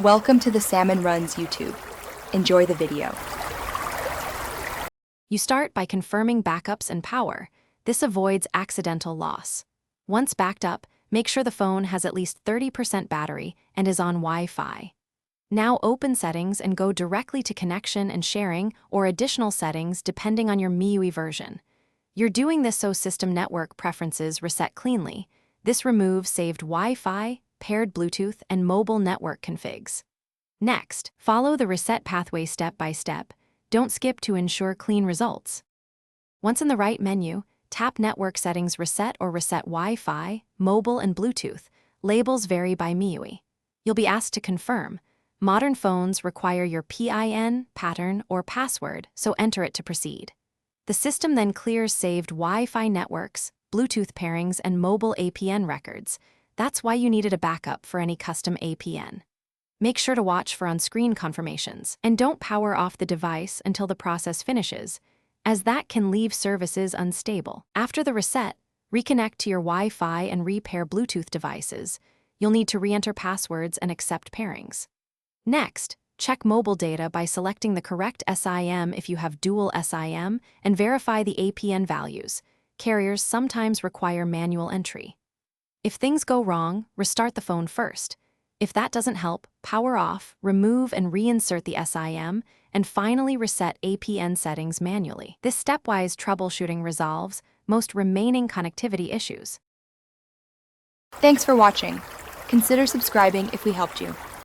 Welcome to the Salmon Runs YouTube. Enjoy the video. You start by confirming backups and power. This avoids accidental loss. Once backed up, make sure the phone has at least 30% battery and is on Wi-Fi. Now open settings and go directly to connection and sharing or additional settings depending on your MIUI version. You're doing this so system network preferences reset cleanly. This removes saved Wi-Fi, paired Bluetooth, and mobile network configs. Next, follow the reset pathway step by step. Don't skip to ensure clean results. Once in the right menu, tap Network Settings Reset or Reset Wi-Fi, Mobile, and Bluetooth. Labels vary by MIUI. You'll be asked to confirm. Modern phones require your PIN, pattern, or password, so enter it to proceed. The system then clears saved Wi-Fi networks, Bluetooth pairings, and mobile APN records. That's why you needed a backup for any custom APN. Make sure to watch for on-screen confirmations, and don't power off the device until the process finishes, as that can leave services unstable. After the reset, reconnect to your Wi-Fi and repair Bluetooth devices. You'll need to re-enter passwords and accept pairings. Next, check mobile data by selecting the correct SIM if you have dual SIM and verify the APN values. Carriers sometimes require manual entry. If things go wrong, restart the phone first. If that doesn't help, power off, remove and reinsert the SIM, and finally reset APN settings manually. This stepwise troubleshooting resolves most remaining connectivity issues. Thanks for watching. Consider subscribing if we helped you.